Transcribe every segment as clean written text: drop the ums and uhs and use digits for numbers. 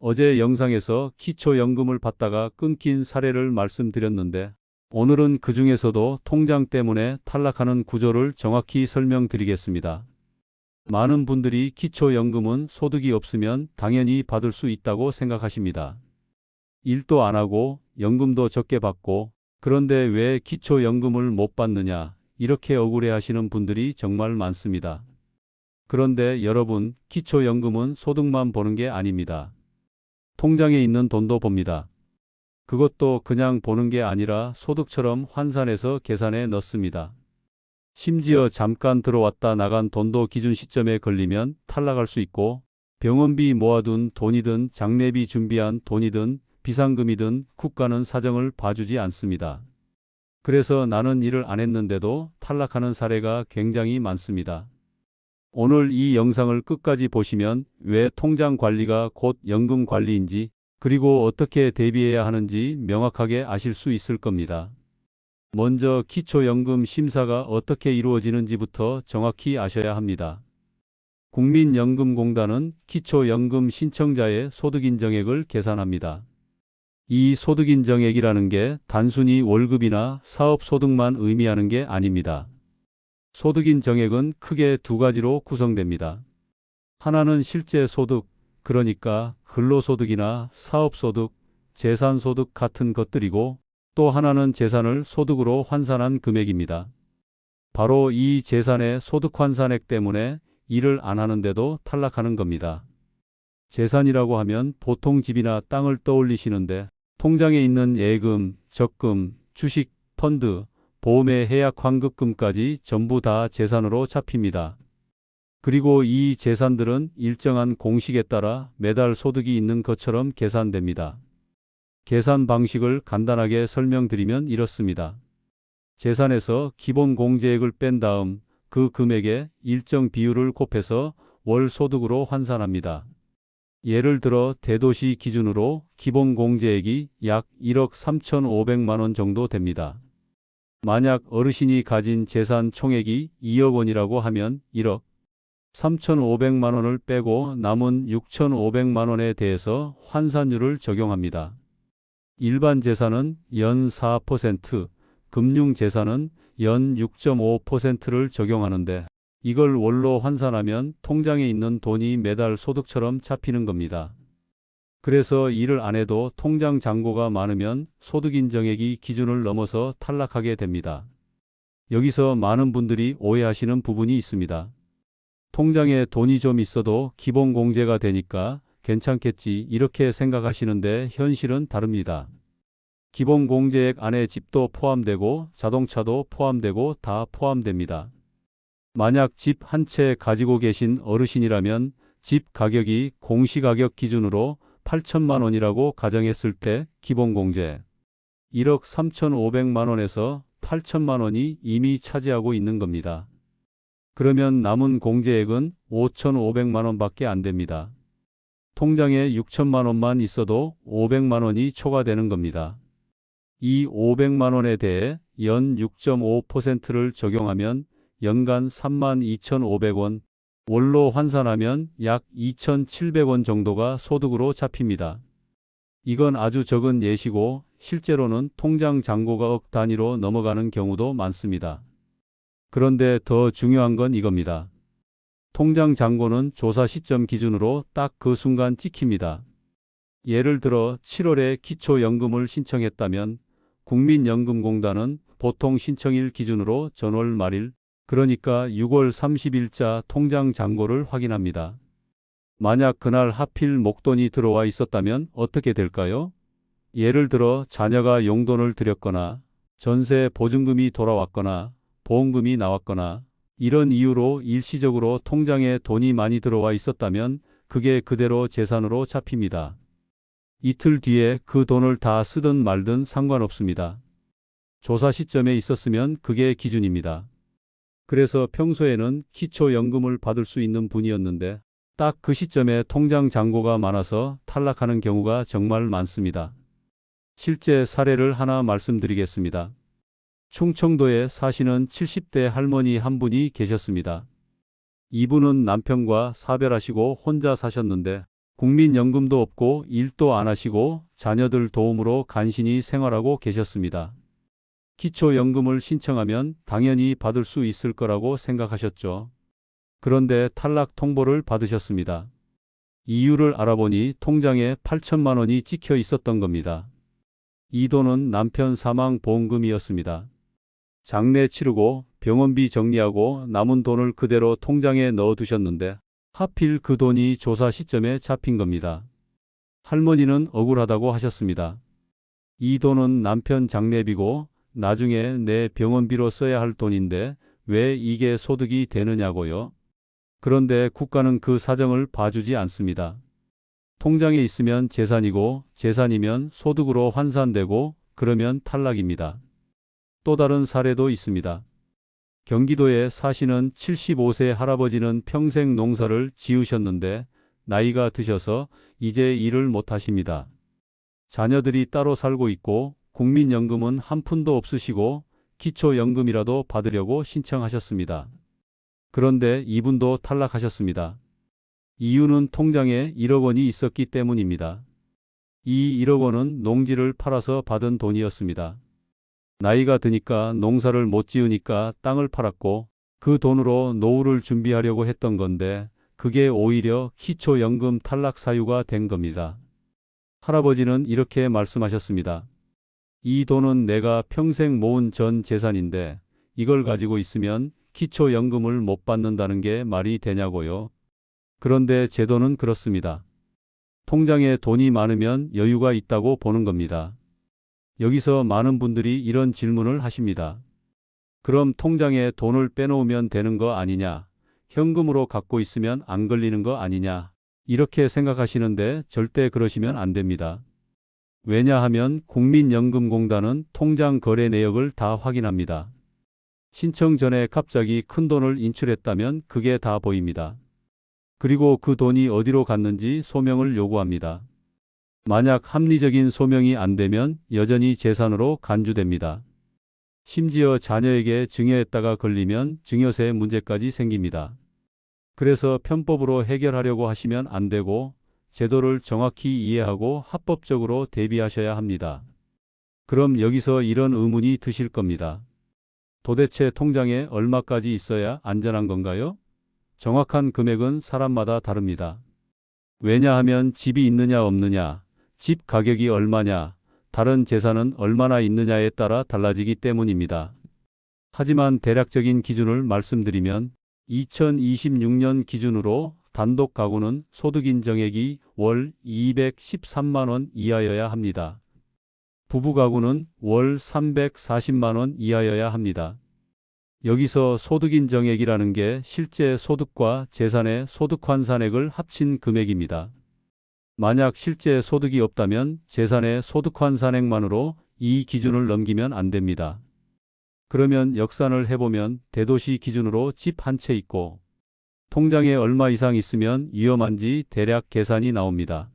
어제 영상에서 기초연금을 받다가 끊긴 사례를 말씀드렸는데 오늘은 그 중에서도 통장 때문에 탈락하는 구조를 정확히 설명드리겠습니다. 많은 분들이 기초연금은 소득이 없으면 당연히 받을 수 있다고 생각하십니다. 일도 안 하고 연금도 적게 받고 그런데 왜 기초연금을 못 받느냐 이렇게 억울해하시는 분들이 정말 많습니다. 그런데 여러분, 기초연금은 소득만 보는 게 아닙니다. 통장에 있는 돈도 봅니다. 그것도 그냥 보는 게 아니라 소득처럼 환산해서 계산에 넣습니다. 심지어 잠깐 들어왔다 나간 돈도 기준 시점에 걸리면 탈락할 수 있고 병원비 모아둔 돈이든 장례비 준비한 돈이든 비상금이든 국가는 사정을 봐주지 않습니다. 그래서 나는 일을 안 했는데도 탈락하는 사례가 굉장히 많습니다. 오늘 이 영상을 끝까지 보시면 왜 통장 관리가 곧 연금 관리인지 그리고 어떻게 대비해야 하는지 명확하게 아실 수 있을 겁니다. 먼저 기초연금 심사가 어떻게 이루어지는지부터 정확히 아셔야 합니다. 국민연금공단은 기초연금 신청자의 소득인정액을 계산합니다. 이 소득인정액이라는 게 단순히 월급이나 사업소득만 의미하는 게 아닙니다. 소득인정액은 크게 두 가지로 구성됩니다. 하나는 실제 소득, 그러니까 근로소득이나 사업소득, 재산소득 같은 것들이고 또 하나는 재산을 소득으로 환산한 금액입니다. 바로 이 재산의 소득 환산액 때문에 일을 안 하는데도 탈락하는 겁니다. 재산이라고 하면 보통 집이나 땅을 떠올리시는데 통장에 있는 예금, 적금, 주식, 펀드, 보험의 해약 환급금까지 전부 다 재산으로 잡힙니다. 그리고 이 재산들은 일정한 공식에 따라 매달 소득이 있는 것처럼 계산됩니다. 계산 방식을 간단하게 설명드리면 이렇습니다. 재산에서 기본 공제액을 뺀 다음 그 금액에 일정 비율을 곱해서 월 소득으로 환산합니다. 예를 들어 대도시 기준으로 기본 공제액이 약 1억 3,500만 원 정도 됩니다. 만약 어르신이 가진 재산 총액이 2억 원이라고 하면 1억 3,500만 원을 빼고 남은 6,500만 원에 대해서 환산율을 적용합니다. 일반 재산은 연 4%, 금융재산은 연 6.5%를 적용하는데 이걸 월로 환산하면 통장에 있는 돈이 매달 소득처럼 잡히는 겁니다. 그래서 일을 안 해도 통장 잔고가 많으면 소득인정액이 기준을 넘어서 탈락하게 됩니다. 여기서 많은 분들이 오해하시는 부분이 있습니다. 통장에 돈이 좀 있어도 기본 공제가 되니까 괜찮겠지 이렇게 생각하시는데 현실은 다릅니다. 기본 공제액 안에 집도 포함되고 자동차도 포함되고 다 포함됩니다. 만약 집 한 채 가지고 계신 어르신이라면 집 가격이 공시가격 기준으로 8천만 원이라고 가정했을 때 기본 공제 1억 3,500만 원에서 8천만 원이 이미 차지하고 있는 겁니다. 그러면 남은 공제액은 5,500만 원밖에 안 됩니다. 통장에 6천만 원만 있어도 500만 원이 초과되는 겁니다. 이 500만 원에 대해 연 6.5%를 적용하면 연간 32,500원, 월로 환산하면 약 2,700원 정도가 소득으로 잡힙니다. 이건 아주 적은 예시고 실제로는 통장 잔고가 억 단위로 넘어가는 경우도 많습니다. 그런데 더 중요한 건 이겁니다. 통장 잔고는 조사 시점 기준으로 딱 그 순간 찍힙니다. 예를 들어 7월에 기초연금을 신청했다면 국민연금공단은 보통 신청일 기준으로 전월 말일, 그러니까 6월 30일자 통장 잔고를 확인합니다. 만약 그날 하필 목돈이 들어와 있었다면 어떻게 될까요? 예를 들어 자녀가 용돈을 드렸거나 전세 보증금이 돌아왔거나 보험금이 나왔거나 이런 이유로 일시적으로 통장에 돈이 많이 들어와 있었다면 그게 그대로 재산으로 잡힙니다. 이틀 뒤에 그 돈을 다 쓰든 말든 상관없습니다. 조사 시점에 있었으면 그게 기준입니다. 그래서 평소에는 기초연금을 받을 수 있는 분이었는데 딱 그 시점에 통장 잔고가 많아서 탈락하는 경우가 정말 많습니다. 실제 사례를 하나 말씀드리겠습니다. 충청도에 사시는 70대 할머니 한 분이 계셨습니다. 이분은 남편과 사별하시고 혼자 사셨는데 국민연금도 없고 일도 안 하시고 자녀들 도움으로 간신히 생활하고 계셨습니다. 기초연금을 신청하면 당연히 받을 수 있을 거라고 생각하셨죠. 그런데 탈락 통보를 받으셨습니다. 이유를 알아보니 통장에 8천만 원이 찍혀 있었던 겁니다. 이 돈은 남편 사망 보험금이었습니다. 장례 치르고 병원비 정리하고 남은 돈을 그대로 통장에 넣어두셨는데 하필 그 돈이 조사 시점에 잡힌 겁니다. 할머니는 억울하다고 하셨습니다. 이 돈은 남편 장례비고 나중에 내 병원비로 써야 할 돈인데 왜 이게 소득이 되느냐고요. 그런데 국가는 그 사정을 봐주지 않습니다. 통장에 있으면 재산이고 재산이면 소득으로 환산되고 그러면 탈락입니다. 또 다른 사례도 있습니다. 경기도에 사시는 75세 할아버지는 평생 농사를 지으셨는데 나이가 드셔서 이제 일을 못 하십니다. 자녀들이 따로 살고 있고 국민연금은 한 푼도 없으시고 기초연금이라도 받으려고 신청하셨습니다. 그런데 이분도 탈락하셨습니다. 이유는 통장에 1억 원이 있었기 때문입니다. 이 1억 원은 농지를 팔아서 받은 돈이었습니다. 나이가 드니까 농사를 못 지으니까 땅을 팔았고 그 돈으로 노후를 준비하려고 했던 건데 그게 오히려 기초연금 탈락 사유가 된 겁니다. 할아버지는 이렇게 말씀하셨습니다. 이 돈은 내가 평생 모은 전 재산인데 이걸 가지고 있으면 기초연금을 못 받는다는 게 말이 되냐고요. 그런데 제도는 그렇습니다. 통장에 돈이 많으면 여유가 있다고 보는 겁니다. 여기서 많은 분들이 이런 질문을 하십니다. 그럼 통장에 돈을 빼놓으면 되는 거 아니냐? 현금으로 갖고 있으면 안 걸리는 거 아니냐? 이렇게 생각하시는데 절대 그러시면 안 됩니다. 왜냐하면 국민연금공단은 통장 거래 내역을 다 확인합니다. 신청 전에 갑자기 큰 돈을 인출했다면 그게 다 보입니다. 그리고 그 돈이 어디로 갔는지 소명을 요구합니다. 만약 합리적인 소명이 안 되면 여전히 재산으로 간주됩니다. 심지어 자녀에게 증여했다가 걸리면 증여세 문제까지 생깁니다. 그래서 편법으로 해결하려고 하시면 안 되고 제도를 정확히 이해하고 합법적으로 대비하셔야 합니다. 그럼 여기서 이런 의문이 드실 겁니다. 도대체 통장에 얼마까지 있어야 안전한 건가요? 정확한 금액은 사람마다 다릅니다. 왜냐하면 집이 있느냐 없느냐, 집 가격이 얼마냐, 다른 재산은 얼마나 있느냐에 따라 달라지기 때문입니다. 하지만 대략적인 기준을 말씀드리면 2026년 기준으로 단독 가구는 소득 인정액이 월 213만 원 이하여야 합니다. 부부 가구는 월 340만 원 이하여야 합니다. 여기서 소득인정액이라는 게 실제 소득과 재산의 소득환산액을 합친 금액입니다. 만약 실제 소득이 없다면 재산의 소득환산액만으로 이 기준을 넘기면 안 됩니다. 그러면 역산을 해보면 대도시 기준으로 집 한 채 있고 통장에 얼마 이상 있으면 위험한지 대략 계산이 나옵니다.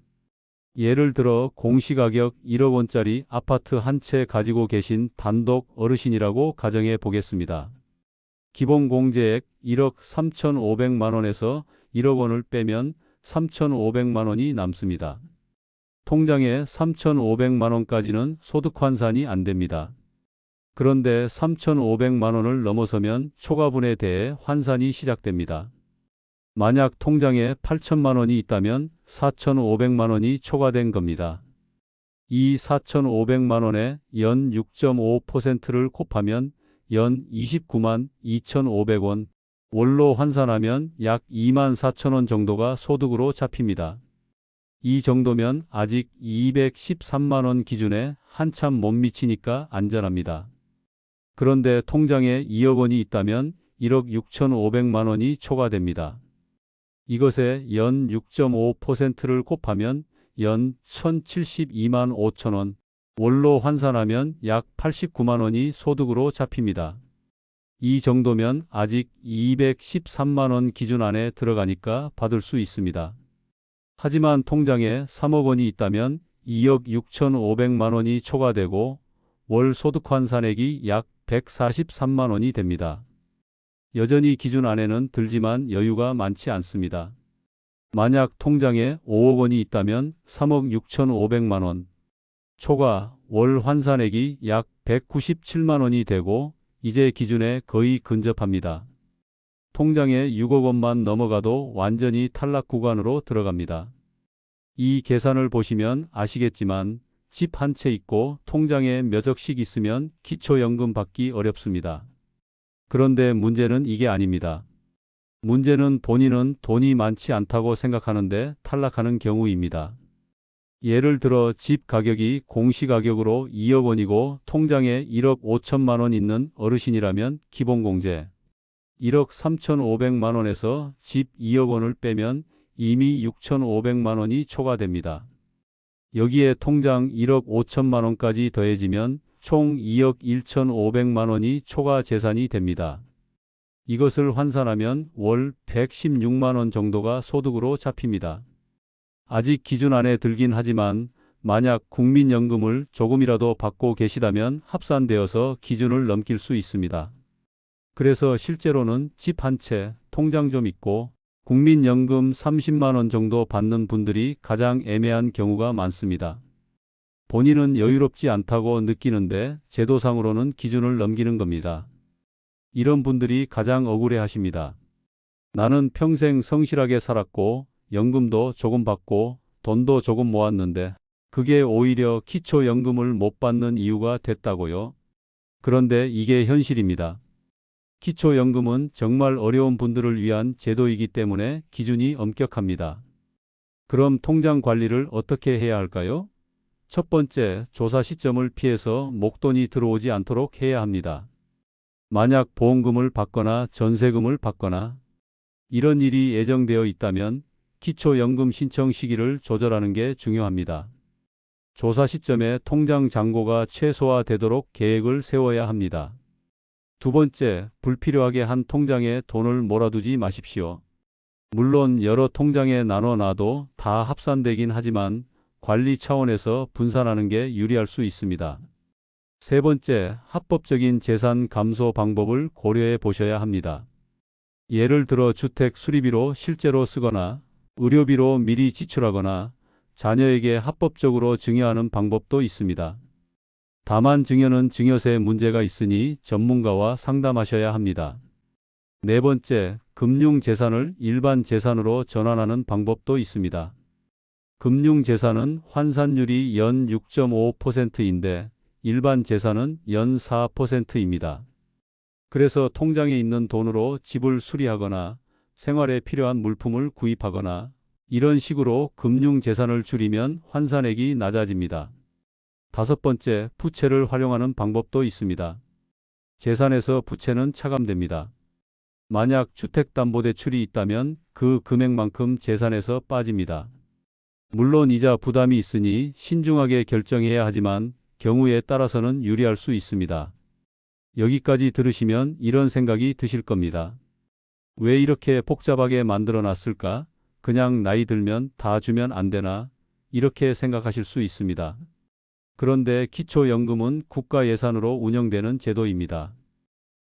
예를 들어 공시가격 1억 원짜리 아파트 한 채 가지고 계신 단독 어르신이라고 가정해 보겠습니다. 기본공제액 1억 3,500만 원에서 1억 원을 빼면 3,500만 원이 남습니다. 통장에 3,500만 원까지는 소득 환산이 안 됩니다. 그런데 3,500만 원을 넘어서면 초과분에 대해 환산이 시작됩니다. 만약 통장에 8천만 원이 있다면 4,500만 원이 초과된 겁니다. 이 4,500만 원에 연 6.5%를 곱하면 연 29만 2,500원, 월로 환산하면 약 2만 4천 원 정도가 소득으로 잡힙니다. 이 정도면 아직 213만 원 기준에 한참 못 미치니까 안전합니다. 그런데 통장에 2억 원이 있다면 1억 6,500만 원이 초과됩니다. 이것에 연 6.5%를 곱하면 연 1,072만 5천 원, 월로 환산하면 약 89만 원이 소득으로 잡힙니다. 이 정도면 아직 213만 원 기준 안에 들어가니까 받을 수 있습니다. 하지만 통장에 3억 원이 있다면 2억 6,500만 원이 초과되고 월 소득 환산액이 약 143만 원이 됩니다. 여전히 기준 안에는 들지만 여유가 많지 않습니다. 만약 통장에 5억 원이 있다면 3억 6,500만 원, 초과 월 환산액이 약 197만 원이 되고 이제 기준에 거의 근접합니다. 통장에 6억 원만 넘어가도 완전히 탈락 구간으로 들어갑니다. 이 계산을 보시면 아시겠지만 집 한 채 있고 통장에 몇 억씩 있으면 기초연금 받기 어렵습니다. 그런데 문제는 이게 아닙니다. 문제는 본인은 돈이 많지 않다고 생각하는데 탈락하는 경우입니다. 예를 들어 집 가격이 공시가격으로 2억 원이고 통장에 1억 5천만 원 있는 어르신이라면 기본공제 1억 3,500만 원에서 집 2억 원을 빼면 이미 6,500만 원이 초과됩니다. 여기에 통장 1억 5천만 원까지 더해지면 총 2억 1,500만 원이 초과 재산이 됩니다. 이것을 환산하면 월 116만 원 정도가 소득으로 잡힙니다. 아직 기준 안에 들긴 하지만 만약 국민연금을 조금이라도 받고 계시다면 합산되어서 기준을 넘길 수 있습니다. 그래서 실제로는 집 한 채, 통장 좀 있고 국민연금 30만 원 정도 받는 분들이 가장 애매한 경우가 많습니다. 본인은 여유롭지 않다고 느끼는데 제도상으로는 기준을 넘기는 겁니다. 이런 분들이 가장 억울해 하십니다. 나는 평생 성실하게 살았고 연금도 조금 받고 돈도 조금 모았는데 그게 오히려 기초연금을 못 받는 이유가 됐다고요? 그런데 이게 현실입니다. 기초연금은 정말 어려운 분들을 위한 제도이기 때문에 기준이 엄격합니다. 그럼 통장 관리를 어떻게 해야 할까요? 첫 번째, 조사 시점을 피해서 목돈이 들어오지 않도록 해야 합니다. 만약 보험금을 받거나 전세금을 받거나 이런 일이 예정되어 있다면 기초연금 신청 시기를 조절하는 게 중요합니다. 조사 시점에 통장 잔고가 최소화되도록 계획을 세워야 합니다. 두 번째, 불필요하게 한 통장에 돈을 몰아두지 마십시오. 물론 여러 통장에 나눠 놔도 다 합산되긴 하지만 관리 차원에서 분산하는 게 유리할 수 있습니다. 세 번째, 합법적인 재산 감소 방법을 고려해 보셔야 합니다. 예를 들어 주택 수리비로 실제로 쓰거나 의료비로 미리 지출하거나 자녀에게 합법적으로 증여하는 방법도 있습니다. 다만 증여는 증여세 문제가 있으니 전문가와 상담하셔야 합니다. 네 번째, 금융재산을 일반 재산으로 전환하는 방법도 있습니다. 금융재산은 환산율이 연 6.5%인데 일반 재산은 연 4%입니다. 그래서 통장에 있는 돈으로 집을 수리하거나 생활에 필요한 물품을 구입하거나 이런 식으로 금융재산을 줄이면 환산액이 낮아집니다. 다섯 번째, 부채를 활용하는 방법도 있습니다. 재산에서 부채는 차감됩니다. 만약 주택담보대출이 있다면 그 금액만큼 재산에서 빠집니다. 물론 이자 부담이 있으니 신중하게 결정해야 하지만 경우에 따라서는 유리할 수 있습니다. 여기까지 들으시면 이런 생각이 드실 겁니다. 왜 이렇게 복잡하게 만들어 놨을까? 그냥 나이 들면 다 주면 안 되나? 이렇게 생각하실 수 있습니다. 그런데 기초연금은 국가 예산으로 운영되는 제도입니다.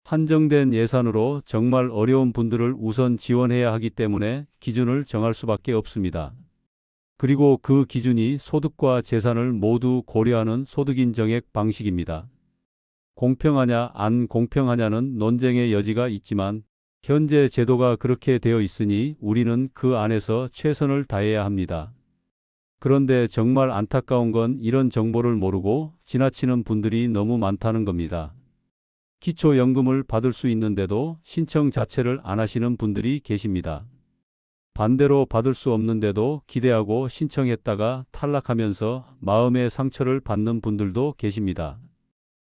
한정된 예산으로 정말 어려운 분들을 우선 지원해야 하기 때문에 기준을 정할 수밖에 없습니다. 그리고 그 기준이 소득과 재산을 모두 고려하는 소득인정액 방식입니다. 공평하냐 안 공평하냐는 논쟁의 여지가 있지만 현재 제도가 그렇게 되어 있으니 우리는 그 안에서 최선을 다해야 합니다. 그런데 정말 안타까운 건 이런 정보를 모르고 지나치는 분들이 너무 많다는 겁니다. 기초연금을 받을 수 있는데도 신청 자체를 안 하시는 분들이 계십니다. 반대로 받을 수 없는데도 기대하고 신청했다가 탈락하면서 마음의 상처를 받는 분들도 계십니다.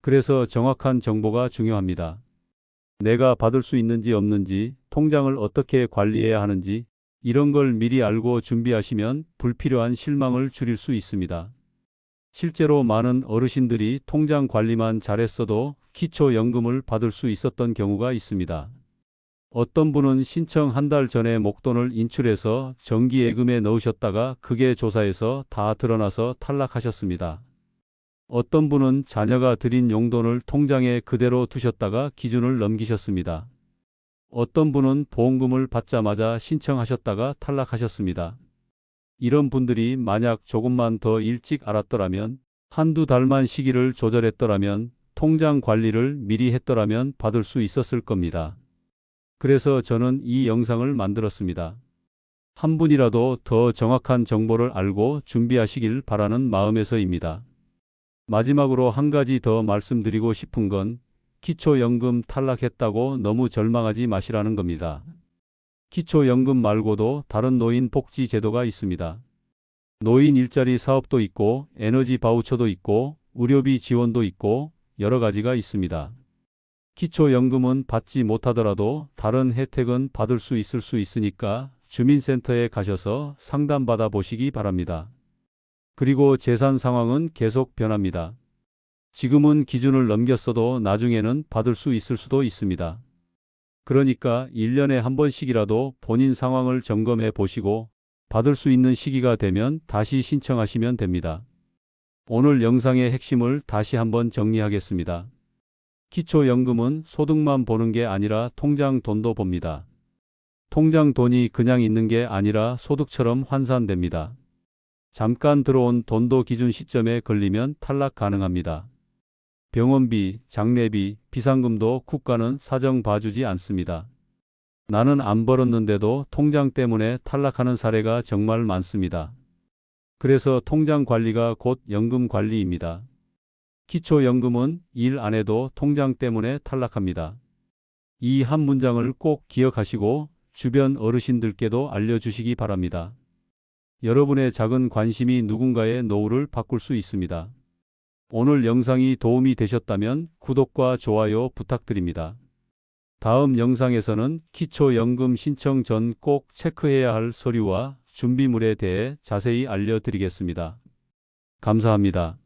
그래서 정확한 정보가 중요합니다. 내가 받을 수 있는지 없는지, 통장을 어떻게 관리해야 하는지 이런 걸 미리 알고 준비하시면 불필요한 실망을 줄일 수 있습니다. 실제로 많은 어르신들이 통장 관리만 잘했어도 기초연금을 받을 수 있었던 경우가 있습니다. 어떤 분은 신청 한 달 전에 목돈을 인출해서 정기예금에 넣으셨다가 그게 조사에서 다 드러나서 탈락하셨습니다. 어떤 분은 자녀가 들인 용돈을 통장에 그대로 두셨다가 기준을 넘기셨습니다. 어떤 분은 보험금을 받자마자 신청하셨다가 탈락하셨습니다. 이런 분들이 만약 조금만 더 일찍 알았더라면, 한두 달만 시기를 조절했더라면, 통장 관리를 미리 했더라면 받을 수 있었을 겁니다. 그래서 저는 이 영상을 만들었습니다. 한 분이라도 더 정확한 정보를 알고 준비하시길 바라는 마음에서입니다. 마지막으로 한 가지 더 말씀드리고 싶은 건 기초연금 탈락했다고 너무 절망하지 마시라는 겁니다. 기초연금 말고도 다른 노인 복지 제도가 있습니다. 노인 일자리 사업도 있고 에너지 바우처도 있고 의료비 지원도 있고 여러 가지가 있습니다. 기초연금은 받지 못하더라도 다른 혜택은 받을 수 있을 수 있으니까 주민센터에 가셔서 상담받아 보시기 바랍니다. 그리고 재산 상황은 계속 변합니다. 지금은 기준을 넘겼어도 나중에는 받을 수 있을 수도 있습니다. 그러니까 1년에 한 번씩이라도 본인 상황을 점검해 보시고 받을 수 있는 시기가 되면 다시 신청하시면 됩니다. 오늘 영상의 핵심을 다시 한번 정리하겠습니다. 기초연금은 소득만 보는 게 아니라 통장 돈도 봅니다. 통장 돈이 그냥 있는 게 아니라 소득처럼 환산됩니다. 잠깐 들어온 돈도 기준 시점에 걸리면 탈락 가능합니다. 병원비, 장례비, 비상금도 국가는 사정 봐주지 않습니다. 나는 안 벌었는데도 통장 때문에 탈락하는 사례가 정말 많습니다. 그래서 통장 관리가 곧 연금 관리입니다. 기초연금은 일 안 해도 통장 때문에 탈락합니다. 이 한 문장을 꼭 기억하시고 주변 어르신들께도 알려주시기 바랍니다. 여러분의 작은 관심이 누군가의 노후를 바꿀 수 있습니다. 오늘 영상이 도움이 되셨다면 구독과 좋아요 부탁드립니다. 다음 영상에서는 기초연금 신청 전 꼭 체크해야 할 서류와 준비물에 대해 자세히 알려드리겠습니다. 감사합니다.